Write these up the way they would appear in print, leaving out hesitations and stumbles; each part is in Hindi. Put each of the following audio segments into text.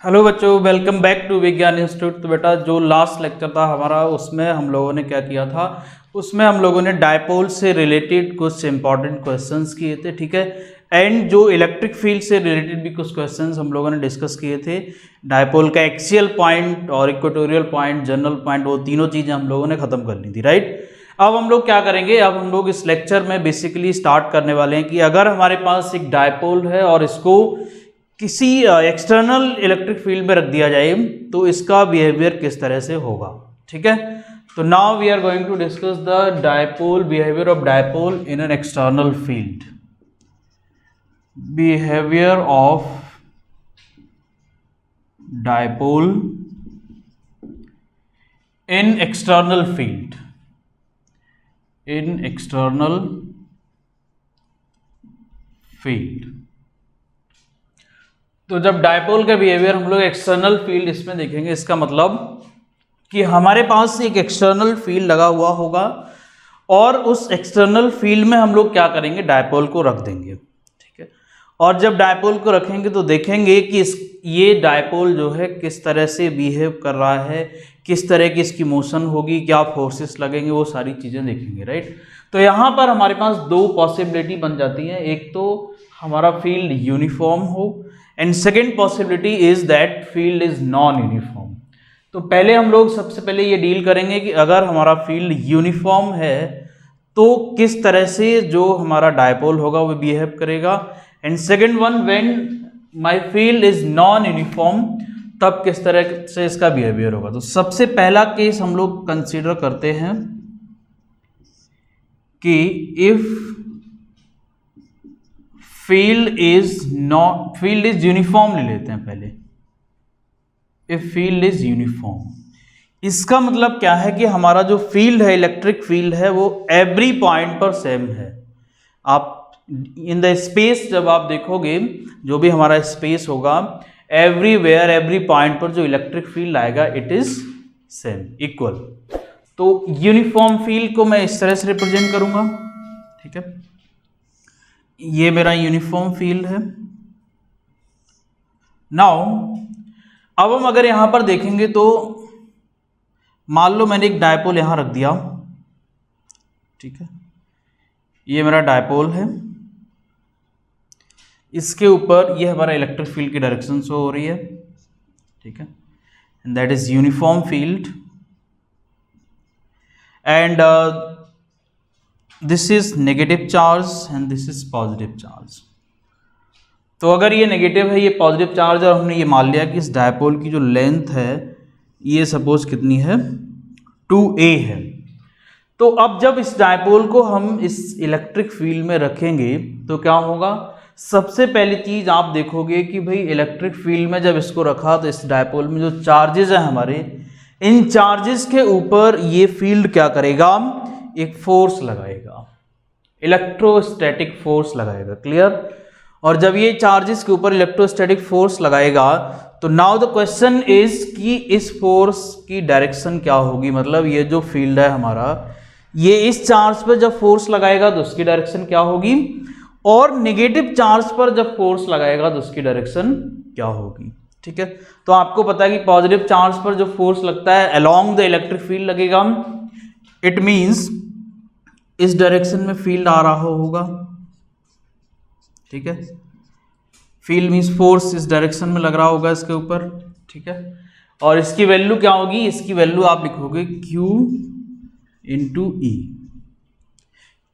हेलो बच्चों, वेलकम बैक टू विज्ञान इंस्टीट्यूट। तो बेटा जो लास्ट लेक्चर था हमारा उसमें हम लोगों ने क्या किया था, उसमें हम लोगों ने डायपोल से रिलेटेड कुछ इंपॉर्टेंट क्वेश्चंस किए थे, ठीक है। एंड जो इलेक्ट्रिक फील्ड से रिलेटेड भी कुछ क्वेश्चंस हम लोगों ने डिस्कस किए थे। डायपोल का एक्सियल पॉइंट और इक्वेटोरियल पॉइंट, जनरल पॉइंट, वो तीनों चीज़ें हम लोगों ने खत्म कर ली थी, राइट। अब हम लोग क्या करेंगे, अब हम लोग इस लेक्चर में बेसिकली स्टार्ट करने वाले हैं कि अगर हमारे पास एक डायपोल है और इसको किसी एक्सटर्नल इलेक्ट्रिक फील्ड में रख दिया जाए तो इसका बिहेवियर किस तरह से होगा, ठीक है। तो now we are going to discuss the dipole, behaviour of dipole in an external field. Behaviour of dipole in external field, in external field. तो जब डायपोल का बिहेवियर हम लोग एक्सटर्नल फील्ड इसमें देखेंगे, इसका मतलब कि हमारे पास एक एक्सटर्नल फील्ड लगा हुआ होगा और उस एक्सटर्नल फील्ड में हम लोग क्या करेंगे, डायपोल को रख देंगे, ठीक है। और जब डायपोल को रखेंगे तो देखेंगे कि ये डायपोल जो है किस तरह से बिहेव कर रहा है, किस तरह की इसकी मोशन होगी, क्या फोर्सेस लगेंगे, वो सारी चीज़ें देखेंगे, राइट। तो यहाँ पर हमारे पास दो पॉसिबिलिटी बन जाती हैं, एक तो हमारा फील्ड यूनिफॉर्म हो and second possibility is that field is non uniform. तो पहले हम लोग सबसे पहले ये डील करेंगे कि अगर हमारा फील्ड यूनिफॉर्म है तो किस तरह से जो हमारा डायपोल होगा वो बिहेव करेगा, and second one, when my field is non uniform, तब किस तरह से इसका बिहेवियर होगा। तो सबसे पहला केस हम लोग कंसीडर करते हैं कि इफ फील्ड इज यूनिफॉर्म ले लेते हैं पहले। इफ फील्ड इज यूनिफॉर्म, इसका मतलब क्या है कि हमारा जो फील्ड है, इलेक्ट्रिक फील्ड है, वो एवरी पॉइंट पर सेम है। आप इन द स्पेस जब आप देखोगे, जो भी हमारा स्पेस होगा, एवरीवेयर, एवरी पॉइंट पर जो इलेक्ट्रिक फील्ड आएगा इट इज सेम, इक्वल। तो यूनिफॉर्म फील्ड को मैं इस तरह से रिप्रेजेंट करूंगा, ठीक है। ये मेरा यूनिफॉर्म फील्ड है। नाउ अब हम अगर यहां पर देखेंगे तो मान लो मैंने एक डायपोल यहां रख दिया, ठीक है। ये मेरा डायपोल है, इसके ऊपर ये हमारा इलेक्ट्रिक फील्ड की डायरेक्शन शो हो रही है, ठीक है, and that is uniform field. And this is negative charge and this is positive charge. तो अगर ये नेगेटिव है, ये पॉजिटिव चार्ज, और हमने ये मान लिया कि इस डायपोल की जो लेंथ है ये सपोज कितनी है, 2a है। तो अब जब इस डायपोल को हम इस इलेक्ट्रिक फील्ड में रखेंगे तो क्या होगा, सबसे पहली चीज आप देखोगे कि भाई इलेक्ट्रिक फील्ड में जब इसको रखा तो इस डायपोल में जो चार्जेस हैं हमारे, इन चार्जेस के ऊपर ये फील्ड क्या करेगा, एक फोर्स लगाएगा, इलेक्ट्रोस्टैटिक फोर्स लगाएगा, क्लियर। और जब ये चार्जेस के ऊपर इलेक्ट्रोस्टैटिक फोर्स लगाएगा तो नाउ द क्वेश्चन इज कि इस फोर्स की डायरेक्शन क्या होगी, मतलब ये जो फील्ड है हमारा, ये इस चार्ज पर जब फोर्स लगाएगा तो उसकी डायरेक्शन क्या होगी, और नेगेटिव चार्ज पर जब फोर्स लगाएगा तो उसकी डायरेक्शन क्या होगी, ठीक है। तो आपको पता है कि पॉजिटिव चार्ज पर जो फोर्स लगता है अलोंग द इलेक्ट्रिक फील्ड लगेगा, इट मीन्स इस डायरेक्शन में फील्ड आ रहा होगा, ठीक है। फील्ड मीन्स फोर्स इस डायरेक्शन में लग रहा होगा इसके ऊपर, ठीक है। और इसकी वैल्यू क्या होगी, इसकी वैल्यू आप लिखोगे Q इंटू ई।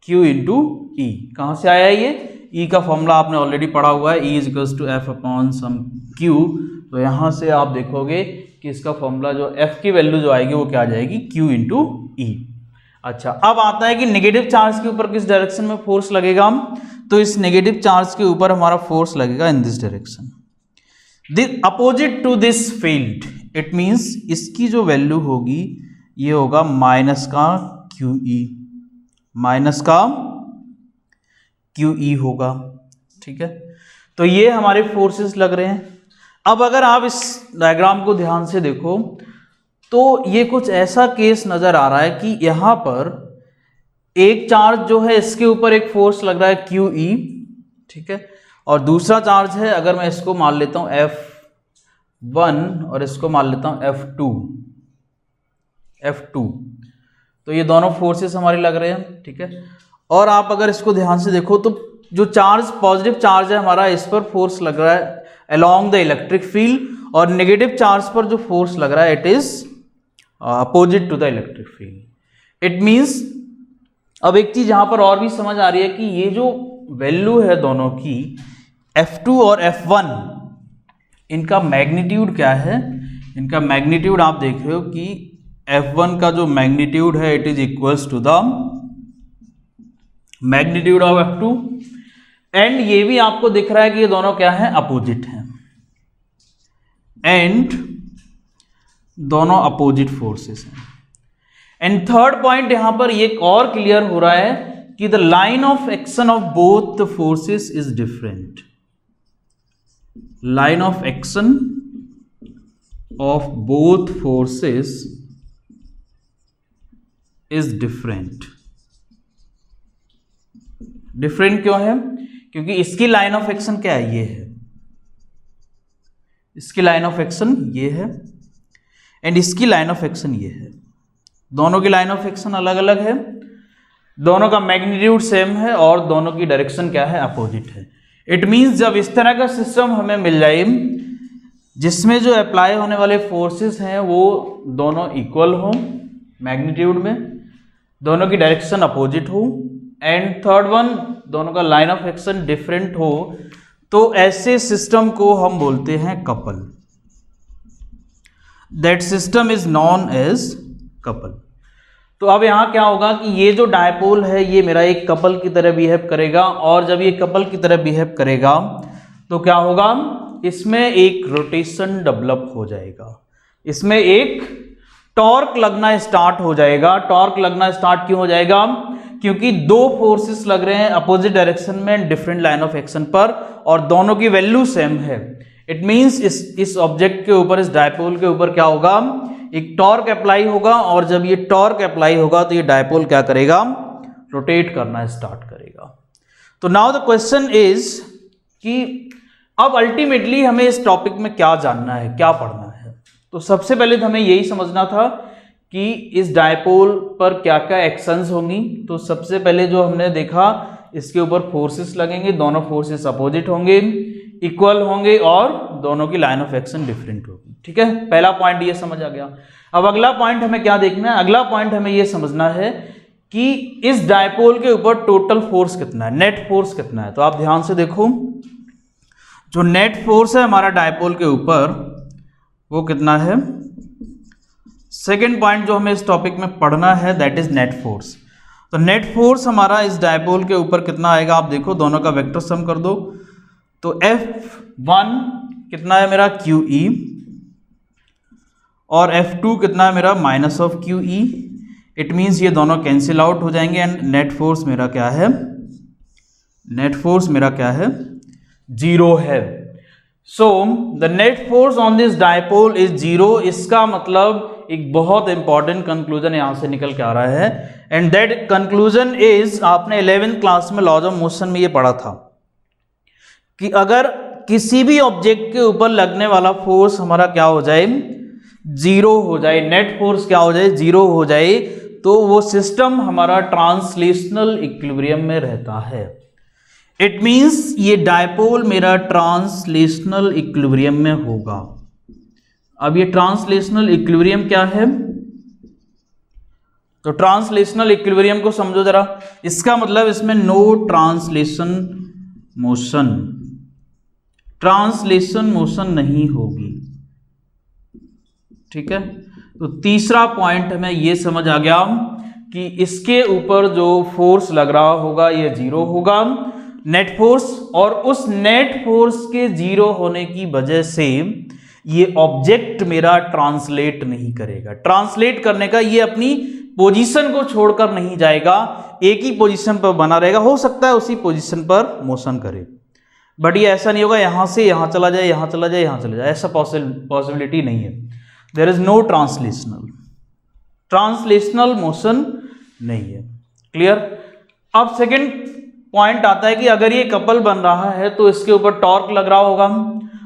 Q इंटू ई कहाँ से आया ये, E का फॉर्मूला आपने ऑलरेडी पढ़ा हुआ है, E is equals to F upon some Q। तो यहाँ से आप देखोगे कि इसका फॉर्मूला जो F की वैल्यू जो आएगी वो क्या आ जाएगी, Q इंटू ई। अच्छा, अब आता है कि नेगेटिव चार्ज के ऊपर किस डायरेक्शन में फोर्स लगेगा, तो इस नेगेटिव चार्ज के ऊपर हमारा फोर्स लगेगा in this direction, opposite to this field. It means इसकी जो वैल्यू होगी ये होगा माइनस का QE, माइनस का QE होगा, ठीक है। तो ये हमारे फोर्सेस लग रहे हैं। अब अगर आप इस डायग्राम को ध्यान से देखो तो ये कुछ ऐसा केस नजर आ रहा है कि यहां पर एक चार्ज जो है इसके ऊपर एक फोर्स लग रहा है QE, ठीक है, और दूसरा चार्ज है, अगर मैं इसको मान लेता हूं F, F1 और इसको मान लेता हूं F2। तो ये दोनों फोर्सेस हमारे लग रहे हैं, ठीक है। और आप अगर इसको ध्यान से देखो तो जो चार्ज पॉजिटिव चार्ज है हमारा, इस पर फोर्स लग रहा है अलोंग द इलेक्ट्रिक फील्ड, और नेगेटिव चार्ज पर जो फोर्स लग रहा है it is opposite to the electric field. It means, अब एक चीज यहां पर और भी समझ आ रही है कि ये जो वैल्यू है दोनों की F2 और F1, इनका मैग्नीट्यूड क्या है। इनका मैग्नीट्यूड आप देख रहे हो कि F1 का जो मैग्नीट्यूड है it is equals to the magnitude of F2, and ये भी आपको दिख रहा है कि ये दोनों क्या है, अपोजिट हैं, एंड दोनों अपोजिट फोर्सेस हैं। एंड थर्ड पॉइंट यहां पर ये और क्लियर हो रहा है कि the line of action of both the forces is different. Line of action of both forces is different. Different क्यों है? क्योंकि इसकी लाइन ऑफ एक्शन क्या है, ये है, इसकी लाइन ऑफ एक्शन ये है, एंड इसकी लाइन ऑफ एक्शन ये है। दोनों की लाइन ऑफ एक्शन अलग अलग है, दोनों का मैग्नीट्यूड सेम है, और दोनों की डायरेक्शन क्या है, अपोजिट है। इट मीन्स जब इस तरह का सिस्टम हमें मिल जाए जिसमें जो अप्लाई होने वाले फोर्सेस हैं वो दोनों इक्वल हो मैग्नीट्यूड में, दोनों की डायरेक्शन अपोजिट हो, एंड थर्ड वन दोनों का लाइन ऑफ एक्शन डिफरेंट हो, तो ऐसे सिस्टम को हम बोलते हैं couple. That system is known as couple. तो अब यहां क्या होगा कि ये जो डायपोल है ये मेरा एक कपल की तरह बिहेव करेगा, और जब ये कपल की तरह बिहेव करेगा तो क्या होगा, इसमें एक रोटेशन डेवलप हो जाएगा, इसमें एक टॉर्क लगना स्टार्ट हो जाएगा। टॉर्क लगना स्टार्ट क्यों हो जाएगा? क्योंकि दो फोर्सेस लग रहे हैं अपोजिट डायरेक्शन में डिफरेंट लाइन ऑफ एक्शन पर, और दोनों की वैल्यू सेम है। इट मींस इस ऑब्जेक्ट के ऊपर, इस डायपोल के ऊपर क्या होगा, एक टॉर्क अप्लाई होगा, और जब ये टॉर्क अप्लाई होगा तो ये डायपोल क्या करेगा, रोटेट करना स्टार्ट करेगा। तो नाउ द क्वेश्चन इज कि अब अल्टीमेटली हमें इस टॉपिक में क्या जानना है, क्या पढ़ना है। तो सबसे पहले तो हमें यही समझना था कि इस डायपोल पर क्या क्या एक्शंस होंगी। तो सबसे पहले जो हमने देखा, इसके ऊपर फोर्सेस लगेंगे, दोनों फोर्सेस अपोजिट होंगे, इक्वल होंगे, और दोनों की लाइन ऑफ एक्शन डिफरेंट होगी। ठीक है, पहला पॉइंट ये समझ आ गया। अब अगला पॉइंट हमें क्या देखना है, अगला पॉइंट हमें ये समझना है कि इस डायपोल के ऊपर टोटल फोर्स कितना है, नेट फोर्स कितना है। तो आप ध्यान से देखो, जो नेट फोर्स है हमारा डायपोल के ऊपर वो कितना है। सेकेंड पॉइंट जो हमें इस टॉपिक में पढ़ना है दैट इज नेट फोर्स। तो नेट फोर्स हमारा इस डायपोल के ऊपर कितना आएगा, आप देखो दोनों का वेक्टर सम कर दो। तो F1 कितना है मेरा QE, और F2 कितना है मेरा minus of QE। It means ये दोनों कैंसिल आउट हो जाएंगे, एंड नेट फोर्स मेरा क्या है, नेट फोर्स मेरा क्या है, 0 है। So the net force on this dipole is 0। इसका मतलब एक बहुत इंपॉर्टेंट कंक्लूजन यहां से निकल के आ रहा है, एंड दैट कंक्लूजन इज, आपने 11th क्लास में लॉज ऑफ मोशन में ये पढ़ा था कि अगर किसी भी ऑब्जेक्ट के ऊपर लगने वाला फोर्स हमारा क्या हो जाए, 0 हो जाए, नेट फोर्स क्या हो जाए, 0 हो जाए, तो वो सिस्टम हमारा ट्रांसलेशनल इक्विलिब्रियम में रहता है। इट मींस ये डायपोल मेरा ट्रांसलेशनल इक्विलिब्रियम में होगा। अब ये ट्रांसलेशनल इक्विलिब्रियम क्या है, तो ट्रांसलेशनल इक्विलिब्रियम को समझो जरा। इसका मतलब इसमें no translation motion, translation motion नहीं होगी। ठीक है, तो तीसरा पॉइंट हमें यह समझ आ गया कि इसके ऊपर जो फोर्स लग रहा होगा ये 0 होगा, नेट फोर्स, और उस नेट फोर्स के 0 होने की वजह से ये ऑब्जेक्ट मेरा ट्रांसलेट नहीं करेगा। ट्रांसलेट करने का, ये अपनी पोजीशन को छोड़कर नहीं जाएगा, एक ही पोजीशन पर बना रहेगा। हो सकता है उसी पोजीशन पर मोशन करे, बट ये ऐसा नहीं होगा यहां से यहां चला जाए, यहां चला जाए, यहां चला जाए, ऐसा पॉसिबिलिटी नहीं है। There is no translational motion नहीं है। क्लियर। अब सेकंड पॉइंट आता है कि अगर ये कपल बन रहा है तो इसके ऊपर टॉर्क लग रहा होगा,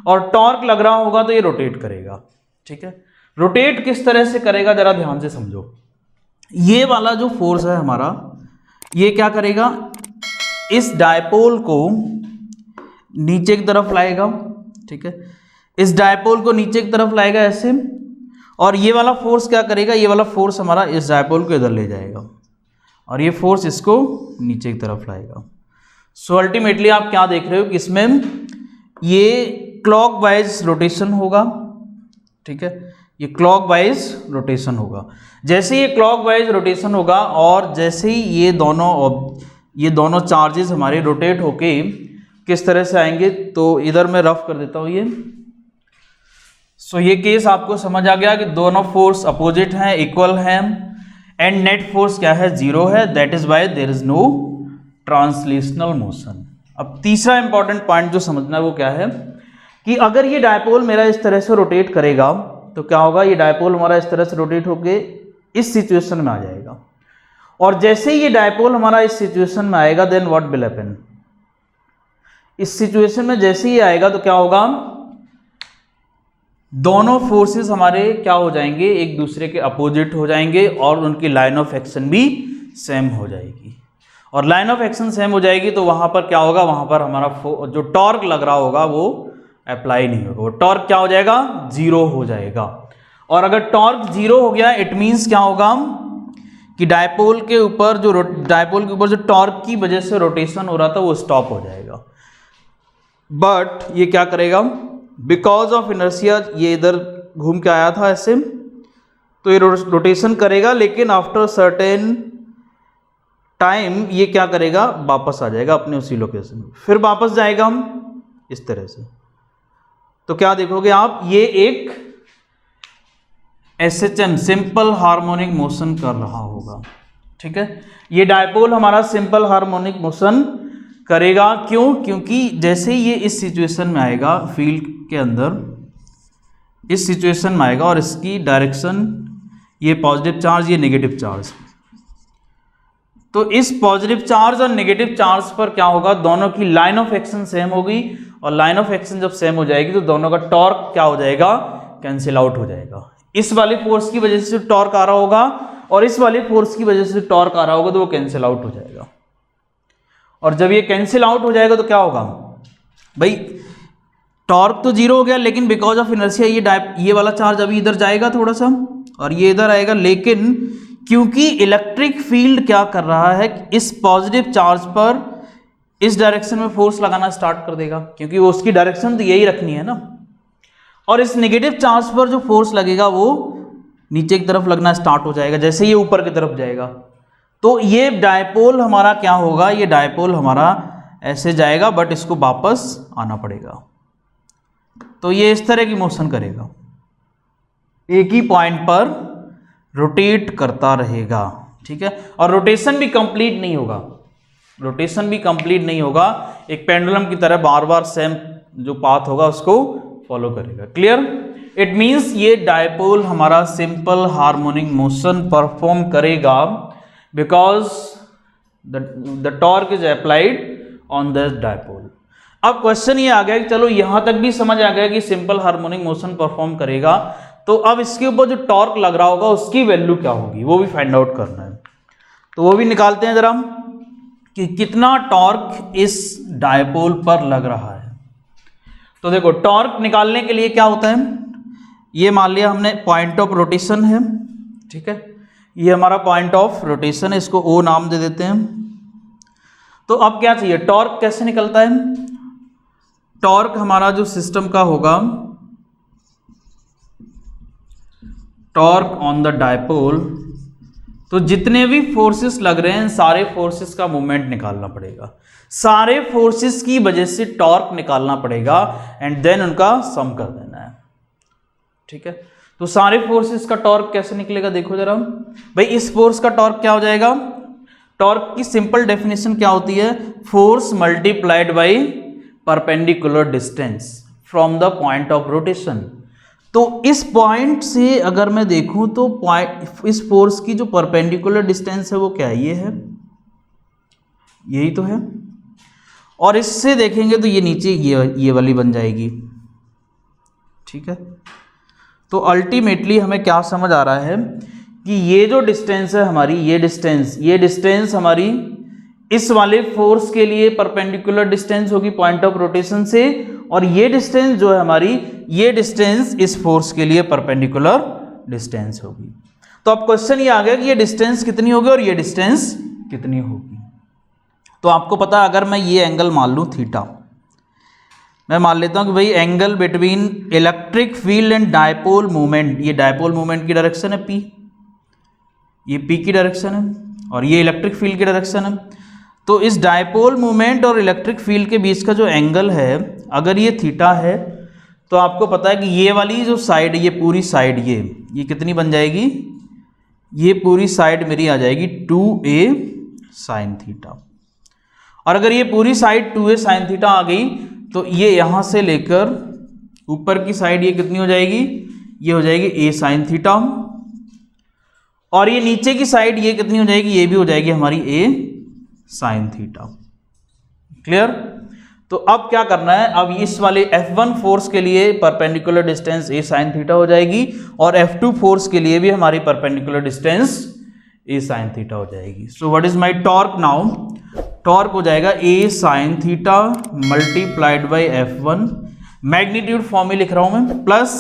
और टॉर्क लग रहा होगा तो ये रोटेट करेगा। ठीक है, रोटेट किस तरह से करेगा जरा ध्यान से समझो। ये वाला जो फोर्स है हमारा, ये क्या करेगा, इस डायपोल को नीचे की तरफ लाएगा। ठीक है, इस डायपोल को नीचे की तरफ लाएगा ऐसे, और ये वाला फोर्स क्या करेगा, ये वाला फोर्स हमारा इस डायपोल को इधर ले जाएगा और ये फोर्स इसको नीचे की तरफ लाएगा। सो अल्टीमेटली आप क्या देख रहे हो कि इसमें ये क्लॉकवाइज रोटेशन होगा। ठीक है, ये क्लॉकवाइज रोटेशन होगा। जैसे ये क्लॉकवाइज रोटेशन होगा और जैसे ही ये दोनों चार्जेस हमारे रोटेट होके किस तरह से आएंगे, तो इधर मैं रफ कर देता हूँ ये। सो ये केस आपको समझ आ गया कि दोनों फोर्स अपोजिट हैं, इक्वल हैं, एंड नेट फोर्स क्या है, 0 है। That is why there is no translational motion. अब तीसरा इंपॉर्टेंट पॉइंट जो समझना है वो क्या है कि अगर ये डायपोल मेरा इस तरह से रोटेट करेगा तो क्या होगा, ये डायपोल हमारा इस तरह से रोटेट होके इस सिचुएशन में आ जाएगा, और जैसे ही ये डायपोल हमारा इस सिचुएशन में आएगा देन व्हाट विल हैपन, इस सिचुएशन में जैसे ही आएगा तो क्या होगा, दोनों फोर्सेस हमारे क्या हो जाएंगे, एक दूसरे के अपोजिट हो जाएंगे और उनकी लाइन ऑफ एक्शन भी सेम हो जाएगी। और लाइन ऑफ एक्शन सेम हो जाएगी तो वहां पर क्या होगा, वहां पर हमारा जो टॉर्क लग रहा होगा वो अप्लाई नहीं होगा, वो टॉर्क क्या हो जाएगा, 0 हो जाएगा। और अगर टॉर्क 0 हो गया इट मीन्स क्या होगा कि डायपोल के ऊपर जो टॉर्क की वजह से रोटेशन हो रहा था वो स्टॉप हो जाएगा। बट ये क्या करेगा, बिकॉज ऑफ इनर्शिया ये इधर घूम के आया था ऐसे, तो ये रोटेशन करेगा, लेकिन आफ्टर सर्टेन टाइम ये क्या करेगा, वापस आ जाएगा अपने उसी लोकेशन में, फिर वापस जाएगा हम इस तरह से। तो क्या देखोगे आप, ये एक SHM सिंपल हार्मोनिक मोशन कर रहा होगा। ठीक है, ये डायपोल हमारा सिंपल हार्मोनिक मोशन करेगा। क्यों, क्योंकि जैसे ही ये इस सिचुएशन में आएगा, फील्ड के अंदर इस सिचुएशन में आएगा और इसकी डायरेक्शन ये पॉजिटिव चार्ज, ये नेगेटिव चार्ज, तो इस पॉजिटिव चार्ज और नेगेटिव चार्ज पर क्या होगा, दोनों की लाइन ऑफ एक्शन सेम होगी, और लाइन ऑफ एक्शन जब सेम हो जाएगी तो दोनों का टॉर्क क्या हो जाएगा, कैंसिल आउट हो जाएगा। इस वाली फोर्स की वजह से टॉर्क आ रहा होगा और इस वाली फोर्स की वजह से टॉर्क आ रहा होगा, तो वो कैंसिल आउट हो जाएगा। और जब ये कैंसिल आउट हो जाएगा तो क्या होगा भाई, टॉर्क तो 0 हो गया, लेकिन बिकॉज ऑफ इनर्शिया ये वाला चार्ज अभी इधर जाएगा थोड़ा सा और ये इधर आएगा, लेकिन क्योंकि इलेक्ट्रिक फील्ड क्या कर रहा है, इस पॉजिटिव चार्ज पर इस डायरेक्शन में फोर्स लगाना स्टार्ट कर देगा, क्योंकि वो उसकी डायरेक्शन तो यही रखनी है ना। और इस नेगेटिव चार्ज पर जो फोर्स लगेगा वो नीचे की तरफ लगना स्टार्ट हो जाएगा जैसे ये ऊपर की तरफ जाएगा। तो ये डायपोल हमारा क्या होगा, ये डायपोल हमारा ऐसे जाएगा, बट इसको वापस आना पड़ेगा। तो ये इस तरह की मोशन करेगा, एक ही पॉइंट पर रोटेट करता रहेगा। ठीक है, और रोटेशन भी कंप्लीट नहीं होगा, रोटेशन भी कंप्लीट नहीं होगा, एक पेंडुलम की तरह बार बार सेम जो पाथ होगा उसको फॉलो करेगा। क्लियर, इट मींस ये डायपोल हमारा सिंपल हार्मोनिक मोशन परफॉर्म करेगा because the torque is applied on this dipole. अब क्वेश्चन ये आ गया कि चलो यहां तक भी समझ आ गया कि सिंपल हार्मोनिक मोशन परफॉर्म करेगा, तो अब इसके ऊपर जो टॉर्क लग रहा होगा उसकी वैल्यू क्या होगी वो भी फाइंड आउट करना है। तो वो भी निकालते हैं जरा कि कितना टॉर्क इस डायपोल पर लग रहा है। तो देखो टॉर्क निकालने के लिए क्या होता है, ये मान लिया हमने पॉइंट ऑफ रोटेशन है। ठीक है, ये हमारा पॉइंट ऑफ रोटेशन है, इसको O नाम दे देते हैं। तो अब क्या चाहिए, टॉर्क कैसे निकलता है, टॉर्क हमारा जो सिस्टम का होगा, टॉर्क ऑन द डायपोल, तो जितने भी फोर्सेस लग रहे हैं सारे फोर्सेस का मूवमेंट निकालना पड़ेगा, सारे फोर्सेस की वजह से टॉर्क निकालना पड़ेगा एंड देन उनका सम कर देना है। ठीक है, तो सारे फोर्सेस का टॉर्क कैसे निकलेगा, देखो जरा भाई, इस फोर्स का टॉर्क क्या हो जाएगा, टॉर्क की सिंपल डेफिनेशन क्या होती है, force multiplied by perpendicular distance from the point of rotation. तो इस पॉइंट से अगर मैं देखूं तो इस फोर्स की जो परपेंडिकुलर डिस्टेंस है वो क्या है, ये है, यही तो है, और इससे देखेंगे तो ये नीचे ये वाली बन जाएगी। ठीक है। तो अल्टीमेटली हमें क्या समझ आ रहा है कि ये जो डिस्टेंस है हमारी, ये डिस्टेंस हमारी इस वाले फोर्स के लिए परपेंडिकुलर डिस्टेंस होगी पॉइंट ऑफ रोटेशन से, और ये डिस्टेंस जो है हमारी, ये डिस्टेंस इस फोर्स के लिए परपेंडिकुलर डिस्टेंस होगी। तो अब क्वेश्चन ये आ गया कि ये डिस्टेंस कितनी होगी और ये डिस्टेंस कितनी होगी। तो आपको पता है, अगर मैं ये एंगल मान लूँ थीटा, मैं मान लेता हूँ कि भाई angle between electric field and dipole movement, ये डायपोल मूवमेंट की डायरेक्शन है P, ये P की डायरेक्शन है, और ये इलेक्ट्रिक फील्ड की डायरेक्शन है। तो इस डायपोल मूवमेंट और इलेक्ट्रिक फील्ड के बीच का जो एंगल है, अगर ये थीटा है, तो आपको पता है कि ये वाली जो साइड, ये पूरी साइड, ये कितनी बन जाएगी, ये पूरी साइड मेरी आ जाएगी 2a साइन थीटा। और अगर ये पूरी साइड 2a साइन थीटा आ गई, तो ये यहाँ से लेकर ऊपर की साइड ये कितनी हो जाएगी, ये हो जाएगी a साइन थीटा, और ये नीचे की साइड ये कितनी हो जाएगी, ये भी हो जाएगी हमारी a साइन थीटा। क्लियर। तो अब क्या करना है, अब इस वाले F1 फोर्स के लिए perpendicular distance a sine theta हो जाएगी, और F2 फोर्स के लिए भी हमारी perpendicular distance a sine theta हो जाएगी। So what is my torque now, torque हो जाएगा a sine theta multiplied by F1, magnitude form में लिख रहा हूं मैं, प्लस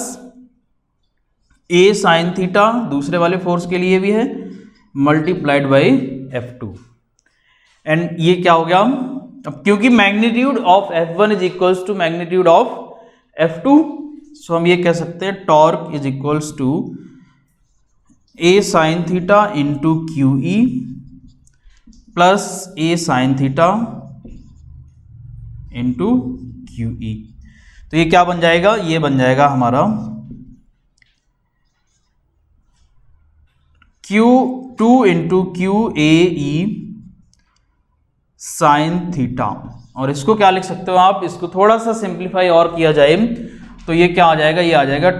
a साइन थीटा दूसरे वाले फोर्स के लिए भी है, मल्टीप्लाइड बाई F2, एंड ये क्या हो गया, अब क्योंकि magnitude of F1 is equals to magnitude of F2, so हम ये कह सकते हैं torque is equals to a sine theta into QE plus a sine theta into QE। तो ये क्या बन जाएगा, ये बन जाएगा हमारा Q2 into QAE sine theta, और इसको क्या लिख सकते हो आप, इसको थोड़ा सा सिंप्लीफाई और किया जाए तो ये क्या आ जाएगा, ये आ जाएगा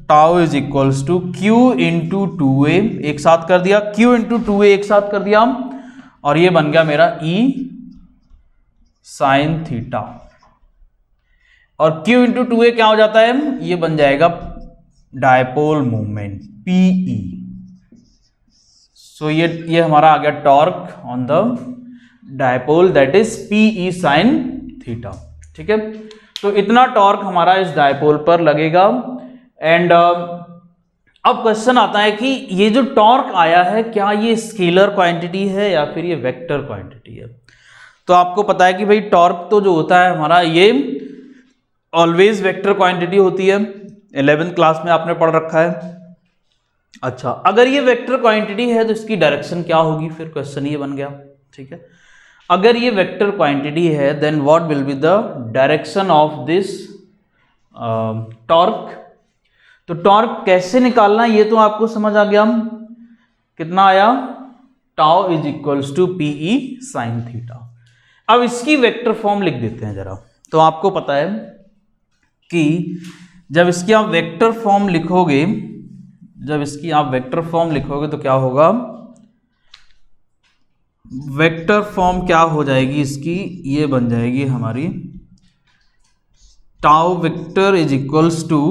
tau is equals to Q into 2a, एक साथ कर दिया, Q इंटू 2a एक साथ कर दिया, और ये बन गया मेरा E साइन थीटा, और Q इंटू 2a क्या हो जाता है, ये बन जाएगा डायपोल मूवमेंट PE। सो ये हमारा आ गया torque on the dipole, that is PE sine theta. ठीक है, तो इतना टॉर्क हमारा इस डायपोल पर लगेगा। एंड अब क्वेश्चन आता है कि ये जो टॉर्क आया है, क्या ये स्केलर क्वांटिटी है या फिर ये वेक्टर क्वांटिटी है। तो आपको पता है कि भाई टॉर्क तो जो होता है हमारा, ये ऑलवेज वेक्टर क्वांटिटी होती है, 11th क्लास में आपने पढ़ रखा है। अच्छा, अगर ये वेक्टर क्वांटिटी है तो इसकी डायरेक्शन क्या होगी, फिर क्वेश्चन ये बन गया। ठीक है, अगर ये वेक्टर क्वांटिटी है then what will be the direction of this torque. तो टॉर्क कैसे निकालना ये तो आपको समझ आ गया, कितना आया, tau is equals to PE sine theta. अब इसकी वेक्टर फॉर्म लिख देते हैं जरा। तो आपको पता है कि जब इसकी आप वेक्टर फॉर्म लिखोगे, तो क्या होगा, वेक्टर फॉर्म क्या हो जाएगी इसकी, ये बन जाएगी हमारी tau vector is equals to,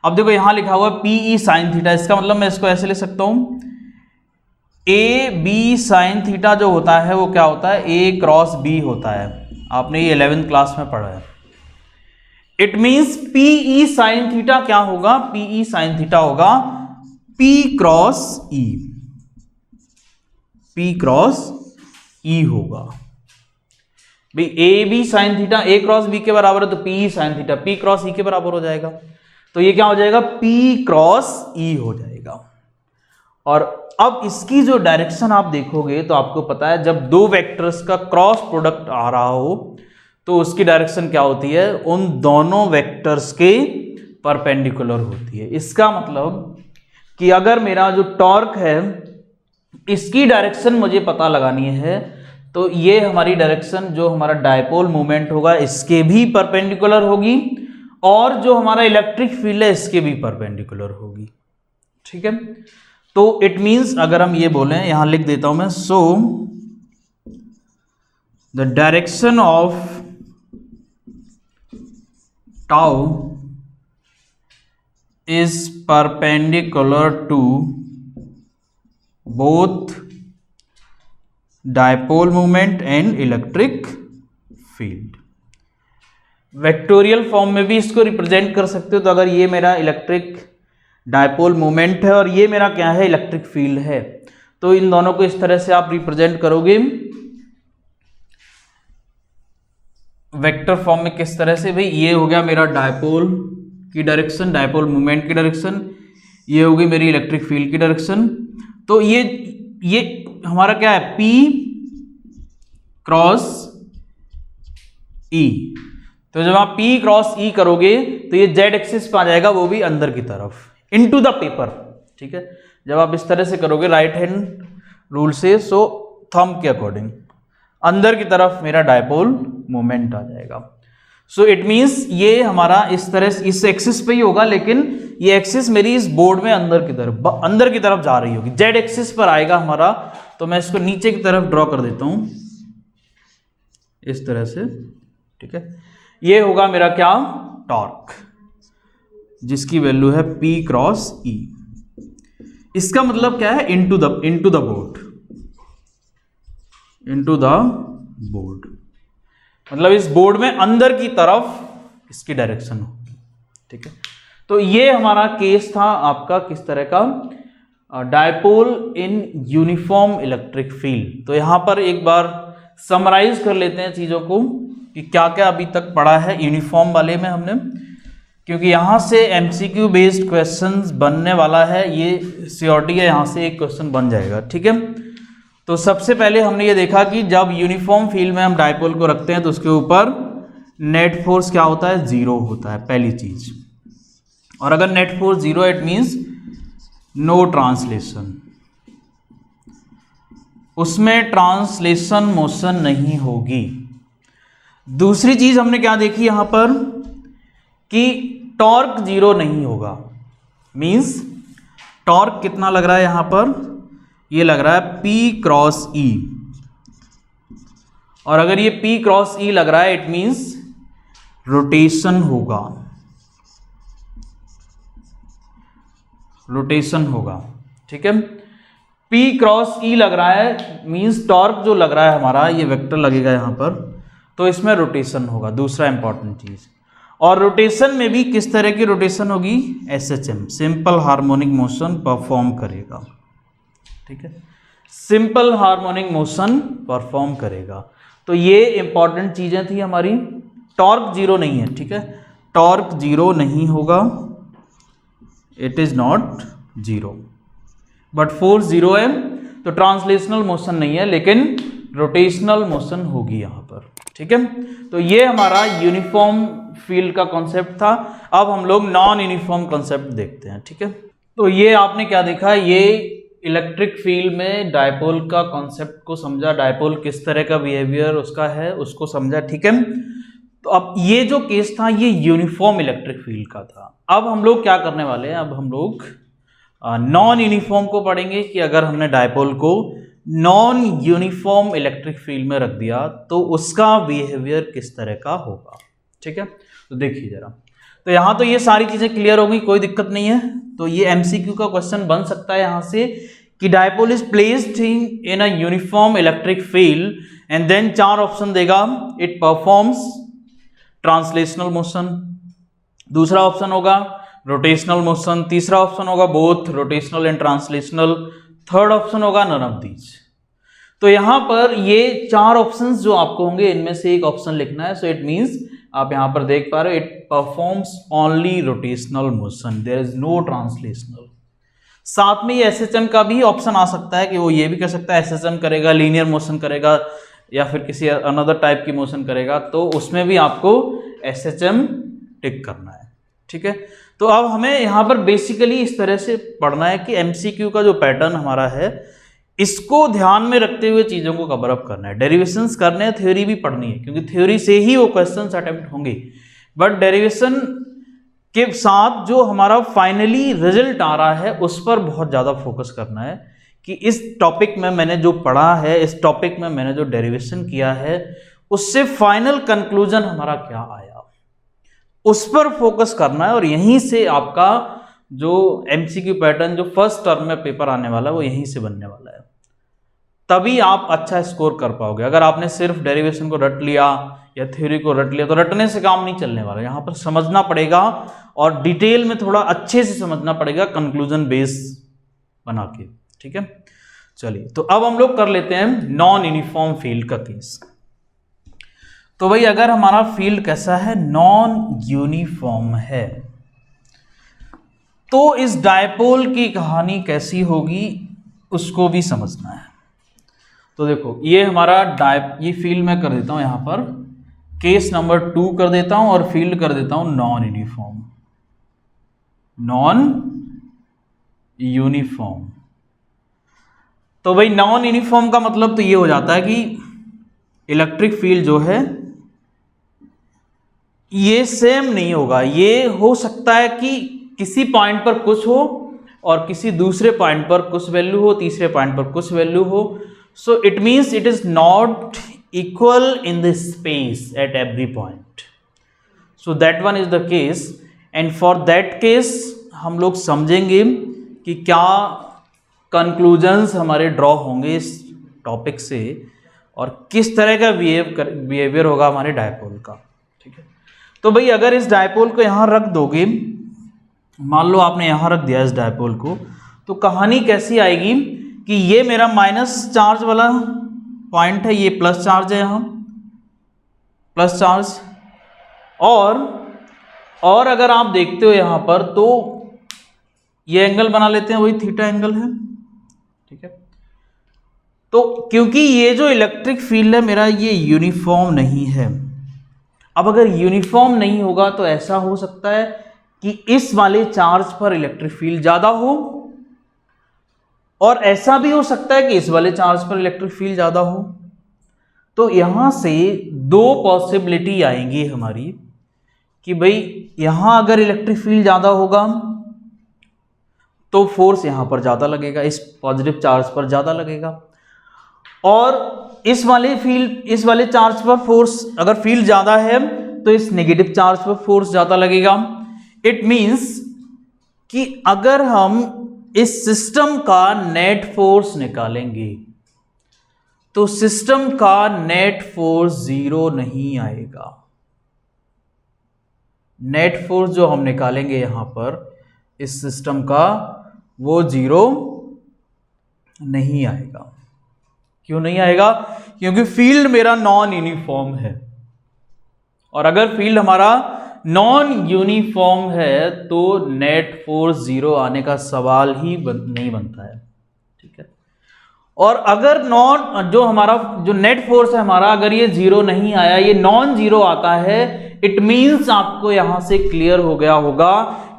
अब देखो यहां लिखा हुआ PE साइन थीटा, इसका मतलब मैं इसको ऐसे ले सकता हूं, AB साइन थीटा जो होता है वो क्या होता है, A क्रॉस B होता है, आपने ये 11th क्लास में पढ़ा है। It means PE sine theta क्या होगा, PE साइन थीटा होगा P cross E, P cross E होगा भाई। AB sine theta A cross B के बराबर है, तो PE sine theta P cross E के बराबर हो जाएगा। तो ये क्या हो जाएगा, P क्रॉस E हो जाएगा। और अब इसकी जो डायरेक्शन आप देखोगे तो आपको पता है, जब दो वेक्टर्स का क्रॉस प्रोडक्ट आ रहा हो तो उसकी डायरेक्शन क्या होती है, उन दोनों वेक्टर्स के परपेंडिकुलर होती है। इसका मतलब कि अगर मेरा जो टॉर्क है इसकी डायरेक्शन मुझे पता लगानी है, तो ये हमारी डायरेक्शन जो हमारा डायपोल मूवमेंट होगा इसके भी परपेंडिकुलर होगी, और जो हमारा इलेक्ट्रिक फील्ड है इसके भी परपेंडिकुलर होगी। ठीक है, तो इट मींस अगर हम ये बोलें, यहां लिख देता हूं मैं, so the direction of tau is perpendicular to both dipole moment and electric field। Vectorial form में भी इसको रिप्रेजेंट कर सकते हो। तो अगर ये मेरा इलेक्ट्रिक डायपोल मोमेंट है और ये मेरा क्या है, इलेक्ट्रिक फील्ड है, तो इन दोनों को इस तरह से आप रिप्रेजेंट करोगे वेक्टर फॉर्म में। किस तरह से भाई, ये हो गया मेरा डायपोल की डायरेक्शन, डायपोल मोमेंट की डायरेक्शन, ये होगी मेरी इलेक्ट्रिक फील्ड की डायरेक्शन। तो ये हमारा क्या है, P क्रॉस E। तो जब आप P क्रॉस E करोगे तो ये Z एक्सिस पे आ जाएगा, वो भी अंदर की तरफ, इनटू द पेपर। ठीक है, जब आप इस तरह से करोगे राइट हैंड रूल से, सो थंब के अकॉर्डिंग अंदर की तरफ मेरा डायपोल मोमेंट आ जाएगा। सो इट मींस ये हमारा इस तरह से इस एक्सिस पे ही होगा, लेकिन ये एक्सिस मेरी इस बोर्ड में अंदर की तरफ जा रही होगी, जेड एक्सिस पर आएगा हमारा। तो मैं इसको नीचे की तरफ ड्रॉ कर देता हूं इस तरह से। ठीक है, ये होगा मेरा क्या, टॉर्क, जिसकी वैल्यू है P क्रॉस E। इसका मतलब क्या है, into the board, into the board, मतलब इस बोर्ड में अंदर की तरफ इसकी डायरेक्शन होगी। ठीक है, तो ये हमारा केस था आपका किस तरह का, dipole in uniform electric field. तो यहां पर एक बार समराइज कर लेते हैं चीजों को कि क्या क्या अभी तक पढ़ा है यूनिफॉर्म वाले में हमने, क्योंकि यहां से एमसीक्यू बेस्ड क्वेश्चंस बनने वाला है, ये सियोरिटी है, यहां से एक क्वेश्चन बन जाएगा। ठीक है, तो सबसे पहले हमने ये देखा कि जब यूनिफॉर्म फील्ड में हम डायपोल को रखते हैं तो उसके ऊपर नेट फोर्स क्या होता है, जीरो होता है, पहली चीज। और अगर net force zero, it means no translation, उसमें ट्रांसलेशन मोशन नहीं होगी। दूसरी चीज हमने क्या देखी यहां पर कि टॉर्क जीरो नहीं होगा, मींस टॉर्क कितना लग रहा है यहां पर, ये लग रहा है P क्रॉस E। और अगर ये P क्रॉस E लग रहा है, इट मींस रोटेशन होगा, रोटेशन होगा। ठीक है, P क्रॉस E लग रहा है, मींस टॉर्क जो लग रहा है हमारा, ये वेक्टर लगेगा यहां पर, तो इसमें रोटेशन होगा, दूसरा इंपॉर्टेंट चीज। और रोटेशन में भी किस तरह की रोटेशन होगी, SHM, simple harmonic motion perform करेगा। ठीक है, सिंपल हार्मोनिक मोशन परफॉर्म करेगा। तो ये इंपॉर्टेंट चीजें थी हमारी। टॉर्क जीरो नहीं है, ठीक है, टॉर्क जीरो नहीं होगा, it is not zero, but force zero है, तो ट्रांसलेशनल मोशन नहीं है, लेकिन रोटेशनल मोशन होगी यहां पर। ठीक है, तो ये हमारा यूनिफॉर्म फील्ड का कॉन्सेप्ट था। अब हम लोग नॉन यूनिफॉर्म कॉन्सेप्ट देखते हैं। ठीक है, तो ये आपने क्या देखा, ये इलेक्ट्रिक फील्ड में डायपोल का कॉन्सेप्ट को समझा, डायपोल किस तरह का बिहेवियर उसका है उसको समझा। ठीक है, तो अब ये जो केस था ये यूनिफॉर्म इलेक्ट्रिक फील्ड का था। अब हम लोग क्या करने वाले हैं, अब हम लोग नॉन यूनिफॉर्म को पढ़ेंगे कि अगर हमने डायपोल को नॉन यूनिफॉर्म इलेक्ट्रिक फील्ड में रख दिया तो उसका बिहेवियर किस तरह का होगा। ठीक है, तो देखिए जरा, तो यहां तो ये सारी चीजें क्लियर हो गई, कोई दिक्कत नहीं है। तो ये एमसीक्यू का क्वेश्चन बन सकता है यहां से कि dipole is placed in a uniform electric field and then चार ऑप्शन देगा, इट परफॉर्म्स ट्रांसलेशनल मोशन, दूसरा ऑप्शन होगा रोटेशनल मोशन, तीसरा ऑप्शन होगा both rotational and translational, third option होगा नन ऑफ दीज। तो यहां पर ये चार ऑप्शंस जो आपको होंगे इनमें से एक ऑप्शन लिखना है। सो इट मींस आप यहां पर देख पा रहे हो, it performs only rotational motion, there is no translational. साथ में ये एसएचएम का भी ऑप्शन आ सकता है कि वो ये भी कर सकता है एसएचएम करेगा, लीनियर मोशन करेगा, या फिर किसी अनदर टाइप की मोशन करेगा, तो उसमें भी आपको एसएचएम टिक करना है। ठीक है, तो अब हमें यहाँ पर बेसिकली इस तरह से पढ़ना है कि एमसीक्यू का जो पैटर्न हमारा है इसको ध्यान में रखते हुए चीज़ों को कवर अप करना है। डेरिवेशंस करने हैं, थ्योरी भी पढ़नी है, क्योंकि थ्योरी से ही वो क्वेश्चंस अटेम्प्ट होंगे, बट डेरिवेशन के साथ जो हमारा फाइनली रिजल्ट आ रहा है उस पर बहुत ज़्यादा फोकस करना है कि इस टॉपिक में मैंने जो पढ़ा है, इस टॉपिक में मैंने जो डेरिवेशन किया है, उससे फाइनल कंक्लूजन हमारा क्या आया, उस पर फोकस करना है। और यहीं से आपका जो MCQ पैटर्न जो फर्स्ट टर्म में पेपर आने वाला है वो यहीं से बनने वाला है, तभी आप अच्छा स्कोर कर पाओगे। अगर आपने सिर्फ डेरिवेशन को रट लिया या थ्योरी को रट लिया तो रटने से काम नहीं चलने वाला, यहाँ पर समझना पड़ेगा और डिटेल में थोड़ा अच्छे से समझना पड़ेगा कंक्लूजन बेस बना के, ठीक है। चलिए, तो अब हम लोग कर लेते हैं नॉन यूनिफॉर्म फील्ड का केस। तो भाई अगर हमारा फील्ड कैसा है, नॉन यूनिफॉर्म है, तो इस डायपोल की कहानी कैसी होगी उसको भी समझना है। तो देखो ये हमारा ये फील्ड मैं कर देता हूं यहां पर केस नंबर 2 कर देता हूं और फील्ड कर देता हूं नॉन यूनिफॉर्म। नॉन यूनिफॉर्म, तो भाई नॉन यूनिफॉर्म का मतलब तो ये हो जाता है कि इलेक्ट्रिक फील्ड जो है ये सेम नहीं होगा। ये हो सकता है कि किसी पॉइंट पर कुछ हो और किसी दूसरे पॉइंट पर कुछ वैल्यू हो, तीसरे पॉइंट पर कुछ वैल्यू हो। So it means it is not equal in the space at every point. So that one is the case, and for that case हम लोग समझेंगे कि क्या conclusions हमारे ड्रॉ होंगे इस टॉपिक से और किस तरह का बिहेवियर होगा हमारे डायपोल का, ठीक है। तो भाई अगर इस डायपोल को यहाँ रख दोगे, मान लो आपने यहाँ रख दिया इस डायपोल को, तो कहानी कैसी आएगी कि ये मेरा माइनस चार्ज वाला पॉइंट है, ये प्लस चार्ज है, यहाँ प्लस चार्ज, और अगर आप देखते हो यहाँ पर तो ये एंगल बना लेते हैं, वही थीटा एंगल है, ठीक है। तो क्योंकि ये जो इलेक्ट्रिक फील्ड है मेरा ये यूनिफॉर्म नहीं है। अब अगर यूनिफॉर्म नहीं होगा तो ऐसा हो सकता है कि इस वाले चार्ज पर इलेक्ट्रिक फील्ड ज्यादा हो, और ऐसा भी हो सकता है कि इस वाले चार्ज पर इलेक्ट्रिक फील्ड ज्यादा हो। तो यहां से दो पॉसिबिलिटी आएंगी हमारी कि भाई यहां अगर इलेक्ट्रिक फील्ड ज्यादा होगा तो फोर्स यहां पर ज्यादा लगेगा, इस पॉजिटिव चार्ज पर ज्यादा लगेगा, और इस वाले चार्ज पर फोर्स अगर फील्ड ज्यादा है तो इस नेगेटिव चार्ज पर फोर्स ज्यादा लगेगा। इट मींस कि अगर हम इस सिस्टम का नेट फोर्स निकालेंगे तो सिस्टम का नेट फोर्स 0 नहीं आएगा। नेट फोर्स जो हम निकालेंगे यहां पर इस सिस्टम का वो 0 नहीं आएगा। क्यों नहीं आएगा? क्योंकि फील्ड मेरा नॉन यूनिफॉर्म है, और अगर फील्ड हमारा नॉन यूनिफॉर्म है तो नेट फोर्स 0 आने का सवाल ही नहीं बनता है, ठीक है। और अगर जो नेट फोर्स है हमारा, अगर ये 0 नहीं आया, ये नॉन 0 आता है, इट मींस आपको यहां से क्लियर हो गया होगा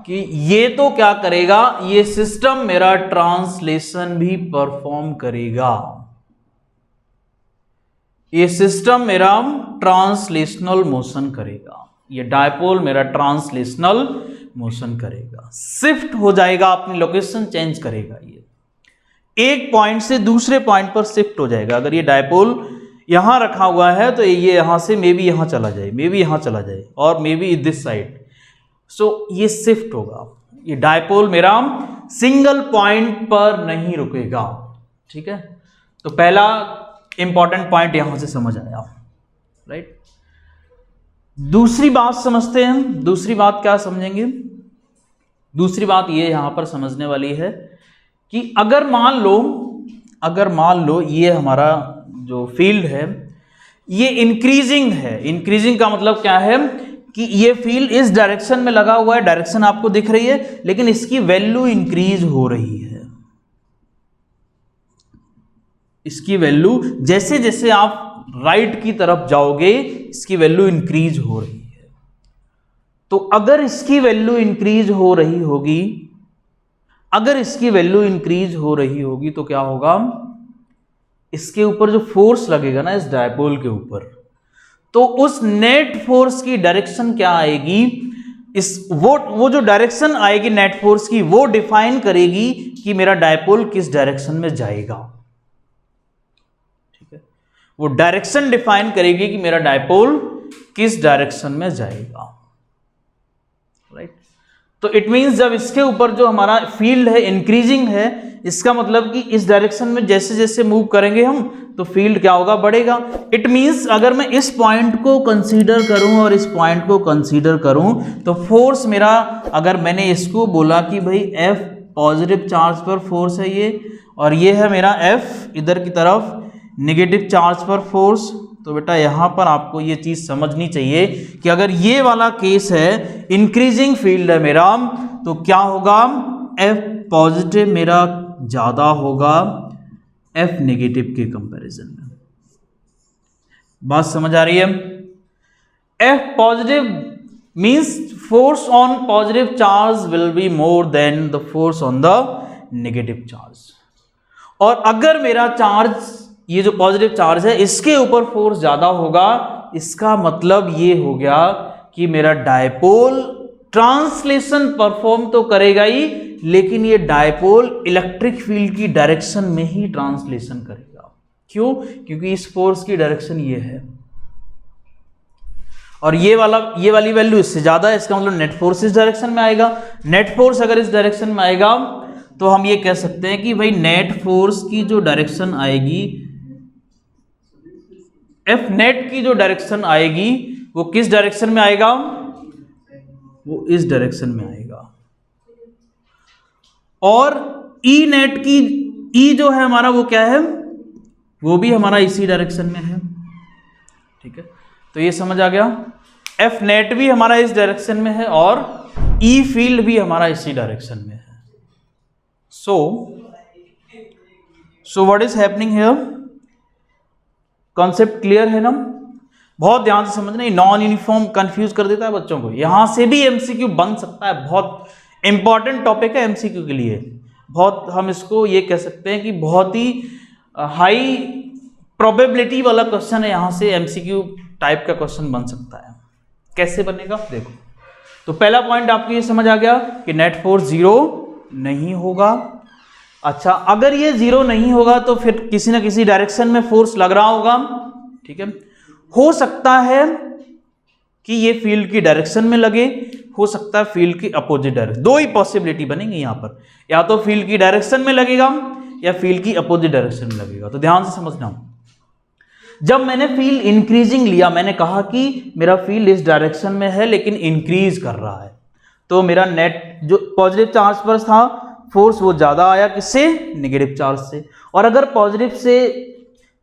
कि ये तो क्या करेगा, ये सिस्टम मेरा ट्रांसलेशन भी परफॉर्म करेगा। ये सिस्टम मेरा ट्रांसलेशनल मोशन करेगा, ये डायपोल मेरा ट्रांसलेशनल मोशन करेगा, शिफ्ट हो जाएगा, अपनी लोकेशन चेंज करेगा, ये एक पॉइंट से दूसरे पॉइंट पर शिफ्ट हो जाएगा। अगर ये डायपोल यहां रखा हुआ है तो ये यहां से मे बी यहां चला जाए, मे बी यहां चला जाए, और मे बी दिस साइड। सो ये शिफ्ट होगा, ये डायपोल मेरा सिंगल पॉइंट पर नहीं रुकेगा, ठीक है। तो पहला इंपॉर्टेंट पॉइंट यहां से समझ आया, राइट। दूसरी बात समझते हैं। दूसरी बात क्या समझेंगे? दूसरी बात ये यहां पर समझने वाली है कि अगर मान लो ये हमारा जो फील्ड है ये इंक्रीजिंग है। इंक्रीजिंग का मतलब क्या है कि ये फील्ड इस डायरेक्शन में लगा हुआ है, डायरेक्शन आपको दिख रही है, लेकिन इसकी वैल्यू इंक्रीज हो रही है। इसकी वैल्यू जैसे जैसे आप राइट की तरफ जाओगे इसकी वैल्यू इंक्रीज हो रही है। तो अगर इसकी वैल्यू इंक्रीज हो रही होगी, तो क्या होगा, इसके ऊपर जो फोर्स लगेगा ना इस डायपोल के ऊपर, तो उस नेट फोर्स की डायरेक्शन क्या आएगी, वो जो डायरेक्शन आएगी नेट फोर्स की वो डिफाइन करेगी कि मेरा डायपोल किस डायरेक्शन में जाएगा, ठीक है। वो डायरेक्शन डिफाइन करेगी कि मेरा डायपोल किस डायरेक्शन में जाएगा, राइट। तो इट मीन्स जब इसके ऊपर जो हमारा फील्ड है इंक्रीजिंग है, इसका मतलब कि इस डायरेक्शन में जैसे जैसे मूव करेंगे हम तो फील्ड क्या होगा, बढ़ेगा। इट मीन्स अगर मैं इस पॉइंट को कंसीडर करूं और इस पॉइंट को कंसीडर करूं तो फोर्स मेरा, अगर मैंने इसको बोला कि भाई F पॉजिटिव चार्ज पर फोर्स है ये, और ये है मेरा F इधर की तरफ नेगेटिव चार्ज पर फोर्स, तो बेटा यहाँ पर आपको ये चीज़ समझनी चाहिए कि अगर ये वाला केस है, इंक्रीजिंग फील्ड है मेरा, तो क्या होगा, F पॉजिटिव मेरा ज़्यादा होगा F नेगेटिव के कंपैरिजन में। बात समझ आ रही है? F positive means force on positive charge will be more than the force on the negative charge. और अगर मेरा चार्ज, ये जो पॉजिटिव चार्ज है, इसके ऊपर फोर्स ज्यादा होगा, इसका मतलब ये हो गया कि मेरा डायपोल ट्रांसलेशन परफॉर्म तो करेगा ही, लेकिन ये डायपोल इलेक्ट्रिक फील्ड की डायरेक्शन में ही ट्रांसलेशन करेगा। क्यों? क्योंकि इस फोर्स की डायरेक्शन ये है और ये वाली वैल्यू इससे ज्यादा है, इसका मतलब नेट फोर्स इस डायरेक्शन में आएगा। नेट फोर्स अगर इस डायरेक्शन में आएगा तो हम ये कह सकते हैं कि भाई नेट फोर्स की जो डायरेक्शन आएगी, F नेट की जो डायरेक्शन आएगी वो किस डायरेक्शन में आएगा, वो इस डायरेक्शन में आएगा। और E नेट की, E जो है हमारा वो क्या है, वो भी हमारा इसी डायरेक्शन में है। ठीक है, तो ये समझ आ गया। F नेट भी हमारा इस डायरेक्शन में है और E फील्ड भी हमारा इसी डायरेक्शन में है। So what is happening here? Concept clear है ना? बहुत ध्यान से समझना, नॉन यूनिफॉर्म कंफ्यूज कर देता है बच्चों को। यहां से भी एमसीक्यू बन सकता है, बहुत इंपॉर्टेंट टॉपिक है एमसीक्यू के लिए। बहुत, हम इसको ये कह सकते हैं कि बहुत ही हाई प्रोबेबिलिटी वाला क्वेश्चन है, यहां से एमसीक्यू टाइप का क्वेश्चन बन सकता है। कैसे बनेगा देखो। तो पहला पॉइंट आपको ये समझ आ गया कि नेट फोर्स जीरो नहीं होगा। अच्छा, अगर ये जीरो नहीं होगा तो फिर किसी ना किसी डायरेक्शन में फोर्स लग रहा होगा। ठीक है, हो सकता है कि ये फील्ड की डायरेक्शन में लगे, हो सकता है फील्ड की अपोजिट डायरेक्शन। दो ही पॉसिबिलिटी बनेंगी यहां पर, या तो फील्ड की डायरेक्शन में लगेगा या फील्ड की अपोजिट डायरेक्शन में लगेगा। तो ध्यान से समझना, जब मैंने फील्ड इंक्रीजिंग लिया, मैंने कहा कि मेरा फील्ड इस डायरेक्शन में है लेकिन इंक्रीज कर रहा है, तो मेरा नेट जो पॉजिटिव चार्ज पर था फोर्स वो ज्यादा आया, किससे, नेगेटिव चार्ज से। और अगर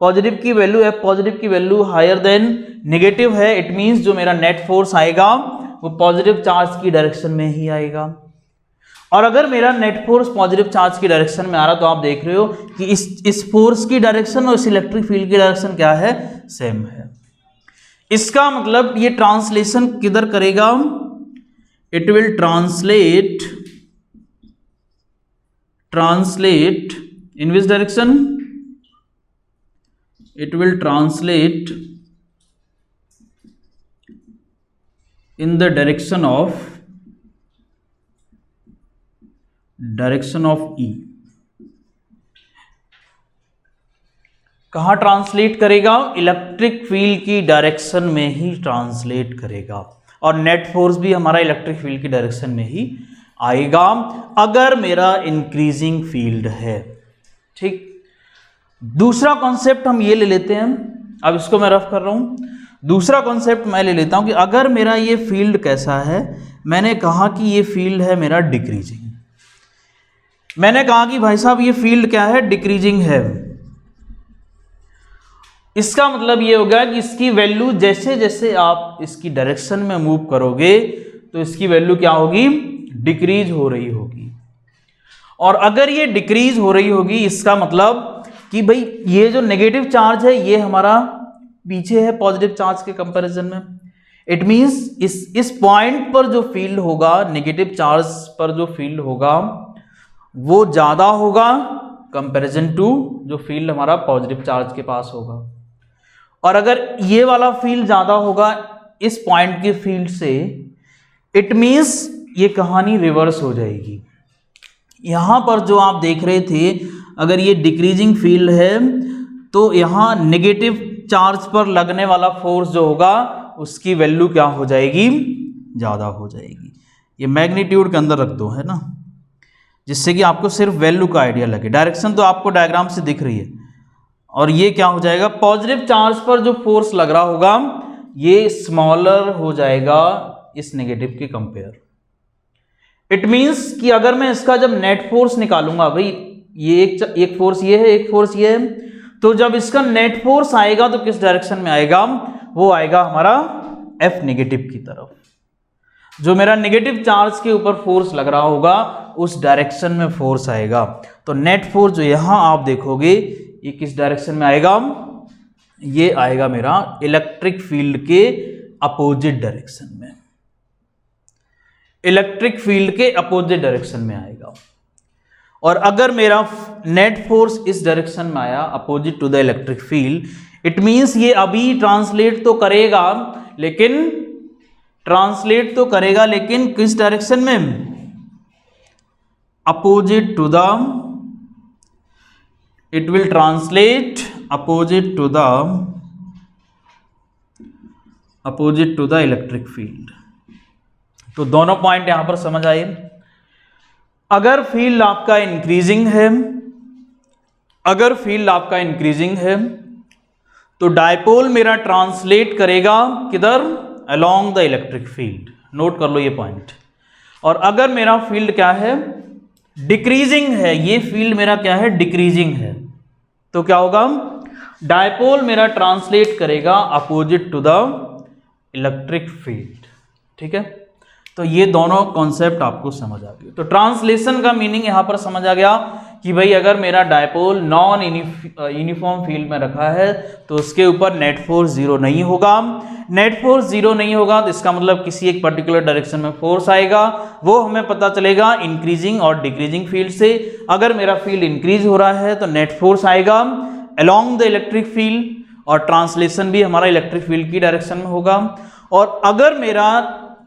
पॉजिटिव की वैल्यू है, पॉजिटिव की वैल्यू हायर देन नेगेटिव है, इट मींस जो मेरा नेट फोर्स आएगा वो पॉजिटिव चार्ज की डायरेक्शन में ही आएगा। और अगर मेरा नेट फोर्स पॉजिटिव चार्ज की डायरेक्शन में आ रहा, तो आप देख रहे हो कि इस फोर्स की डायरेक्शन और इस इलेक्ट्रिक फील्ड की डायरेक्शन क्या है, सेम है। इसका मतलब ये ट्रांसलेशन किधर करेगा, it will translate in which direction? It will translate in the direction of E। कहाँ ट्रांसलेट करेगा, इलेक्ट्रिक फील्ड की डायरेक्शन में ही ट्रांसलेट करेगा, और नेट फोर्स भी हमारा इलेक्ट्रिक फील्ड की डायरेक्शन में ही आएगा अगर मेरा इंक्रीजिंग फील्ड है। ठीक, दूसरा कॉन्सेप्ट हम ये ले लेते हैं, अब इसको मैं रफ कर रहा हूं। दूसरा कॉन्सेप्ट मैं ले लेता हूं कि अगर मेरा ये फील्ड कैसा है, मैंने कहा कि ये फील्ड है मेरा डिक्रीजिंग। मैंने कहा कि भाई साहब ये फील्ड क्या है, डिक्रीजिंग है। इसका मतलब ये होगा कि इसकी वैल्यू जैसे जैसे आप इसकी डायरेक्शन में मूव करोगे तो इसकी वैल्यू क्या होगी, डिक्रीज हो रही होगी। और अगर ये डिक्रीज हो रही होगी, इसका मतलब कि भाई ये जो नेगेटिव चार्ज है ये हमारा पीछे है पॉजिटिव चार्ज के कंपैरिजन में। इट मींस इस पॉइंट पर जो फील्ड होगा, नेगेटिव चार्ज पर जो फील्ड होगा वो ज्यादा होगा कंपैरिजन टू जो फील्ड हमारा पॉजिटिव चार्ज के पास होगा। और अगर ये वाला फील्ड ज्यादा होगा इस पॉइंट के फील्ड से, इट मींस ये कहानी रिवर्स हो जाएगी। यहां पर जो आप देख रहे थे, अगर ये डिक्रीजिंग फील्ड है तो यहां नेगेटिव चार्ज पर लगने वाला फोर्स जो होगा उसकी वैल्यू क्या हो जाएगी, ज्यादा हो जाएगी। ये मैग्नीट्यूड के अंदर रख दो, है ना, जिससे कि आपको सिर्फ वैल्यू का आइडिया लगे। डायरेक्शन तो आपको डायग्राम से दिख रही है। और ये क्या हो जाएगा, पॉजिटिव चार्ज पर जो फोर्स लग रहा होगा ये स्मॉलर हो जाएगा इस नेगेटिव के कंपेयर। इट मींस कि अगर मैं इसका जब नेट फोर्स निकालूंगा, भाई ये एक फोर्स ये है, एक फोर्स ये है, तो जब इसका नेट फोर्स आएगा तो किस डायरेक्शन में आएगा, वो आएगा हमारा F नेगेटिव की तरफ। जो मेरा नेगेटिव चार्ज के ऊपर फोर्स लग रहा होगा उस डायरेक्शन में फोर्स आएगा। तो नेट फोर्स जो यहां आप देखोगे ये किस डायरेक्शन में आएगा, ये आएगा मेरा इलेक्ट्रिक फील्ड के अपोजिट डायरेक्शन में, इलेक्ट्रिक फील्ड के अपोजिट डायरेक्शन में आएगा। और अगर मेरा नेट फोर्स इस डायरेक्शन में आया opposite to the electric field, it means ये अभी ट्रांसलेट तो करेगा लेकिन किस डायरेक्शन में, opposite to the, it will translate opposite to the electric field. तो दोनों पॉइंट यहां पर समझ आए। अगर फील्ड आपका इंक्रीजिंग है, तो डायपोल मेरा ट्रांसलेट करेगा किधर, along the electric field. Note कर लो ये पॉइंट। और अगर मेरा फील्ड क्या है, डिक्रीजिंग है, ये फील्ड मेरा क्या है, डिक्रीजिंग है, तो क्या होगा, डायपोल मेरा ट्रांसलेट करेगा opposite to the electric field. ठीक है, तो ये दोनों कॉन्सेप्ट आपको समझ आ गए। तो ट्रांसलेशन का मीनिंग यहां पर समझ आ गया कि भाई अगर मेरा डायपोल नॉन यूनिफॉर्म फील्ड में रखा है तो उसके ऊपर नेट फोर्स जीरो नहीं होगा। नेट फोर्स जीरो नहीं होगा तो इसका मतलब किसी एक पर्टिकुलर डायरेक्शन में फोर्स आएगा, वो हमें पता चलेगा इंक्रीजिंग और डिक्रीजिंग फील्ड से। अगर मेरा फील्ड इंक्रीज हो रहा है तो नेट फोर्स आएगा अलोंग द इलेक्ट्रिक फील्ड, और ट्रांसलेशन भी हमारा इलेक्ट्रिक फील्ड की डायरेक्शन में होगा। और अगर मेरा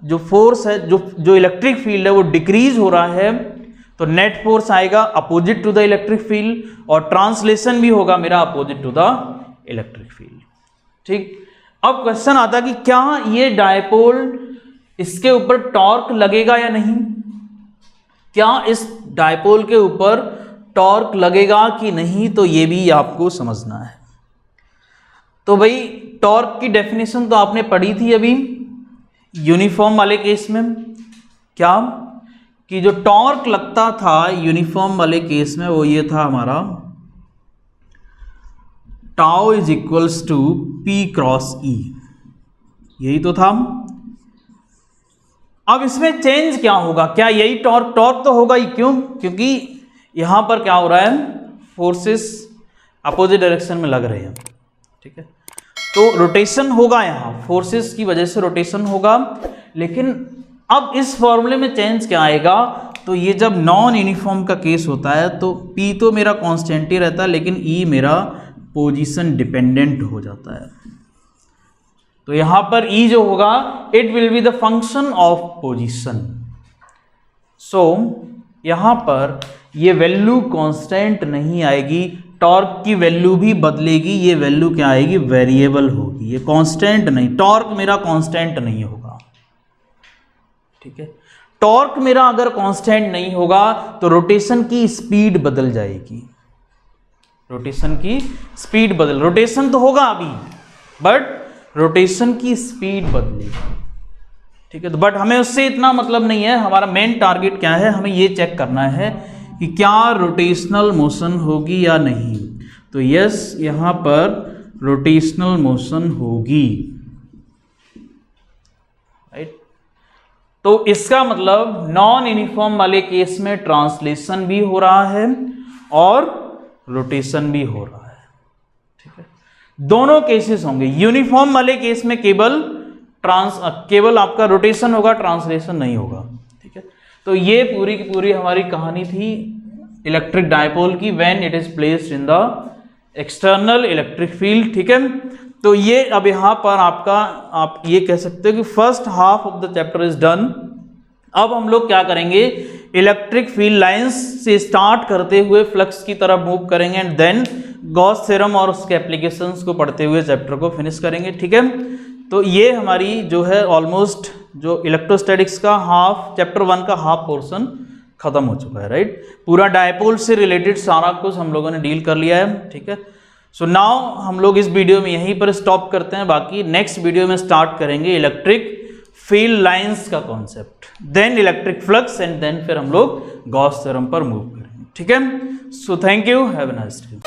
जो फोर्स है, जो इलेक्ट्रिक फील्ड है वो डिक्रीज हो रहा है, तो नेट फोर्स आएगा opposite to the electric field, और ट्रांसलेशन भी होगा मेरा opposite to the electric field. ठीक, अब क्वेश्चन आता है कि क्या ये डायपोल, इसके ऊपर टॉर्क लगेगा या नहीं, क्या इस डायपोल के ऊपर टॉर्क लगेगा कि नहीं, तो ये भी आपको समझना है। तो भाई टॉर्क की डेफिनेशन तो आपने पढ़ी थी अभी यूनिफॉर्म वाले केस में, क्या कि जो टॉर्क लगता था यूनिफॉर्म वाले केस में वो ये था हमारा tau is equals to P cross E, यही तो था। अब इसमें चेंज क्या होगा, क्या यही टॉर्क तो होगा ही, क्यों, क्योंकि यहां पर क्या हो रहा है, फोर्सेस अपोजिट डायरेक्शन में लग रहे हैं। ठीक है, तो रोटेशन होगा, यहां फोर्सेस की वजह से रोटेशन होगा। लेकिन अब इस फॉर्मूले में चेंज क्या आएगा, तो ये जब नॉन यूनिफॉर्म का केस होता है तो P तो मेरा कांस्टेंट ही रहता है, लेकिन E मेरा पोजीशन डिपेंडेंट हो जाता है। तो यहां पर E जो होगा it will be the function of position. So यहां पर ये वैल्यू कांस्टेंट नहीं आएगी, टॉर्क की वैल्यू भी बदलेगी, ये वैल्यू क्या आएगी, वेरिएबल होगी, ये कांस्टेंट नहीं, टॉर्क मेरा कांस्टेंट नहीं होगा। ठीक है, टॉर्क मेरा अगर कांस्टेंट नहीं होगा तो रोटेशन की स्पीड बदल जाएगी, रोटेशन की स्पीड रोटेशन तो होगा अभी, बट रोटेशन की स्पीड बदलेगी। ठीक है, तो बट हमें उससे इतना मतलब नहीं है, हमारा मेन टारगेट क्या है, हमें ये चेक करना है कि क्या रोटेशनल मोशन होगी या नहीं। तो यस, यहां पर रोटेशनल मोशन होगी, राइट। तो इसका मतलब नॉन यूनिफॉर्म वाले केस में ट्रांसलेशन भी हो रहा है और रोटेशन भी हो रहा है। ठीक है, दोनों केसेस होंगे। यूनिफॉर्म वाले केस में केवल आपका रोटेशन होगा, ट्रांसलेशन नहीं होगा। ठीक है, तो ये पूरी की पूरी हमारी कहानी थी इलेक्ट्रिक डायपोल की, when it is placed in the external electric field. ठीक है, तो ये अब यहां पर आप ये कह सकते हो कि first half of the chapter is done. अब हम लोग क्या करेंगे, इलेक्ट्रिक फील्ड लाइंस से स्टार्ट करते हुए फ्लक्स की तरफ मूव करेंगे, एंड देन गॉस थ्योरम और उसके एप्लीकेशंस को पढ़ते हुए चैप्टर को फिनिश करेंगे। ठीक है, तो ये हमारी जो है ऑलमोस्ट जो इलेक्ट्रोस्टैटिक्स का चैप्टर 1 का हाफ पोर्शन खत्म हो चुका है, राइट। पूरा डायपोल से रिलेटेड सारा कुछ हम लोगों ने डील कर लिया है, ठीक है। सो नाउ हम लोग इस वीडियो में यहीं पर स्टॉप करते हैं, बाकी नेक्स्ट वीडियो में स्टार्ट करेंगे इलेक्ट्रिक फील्ड लाइंस का concept, then electric flux and then फिर हम लोग गॉस थ्योरम पर मूव करेंगे, ठीक है। So thank you, have a nice day.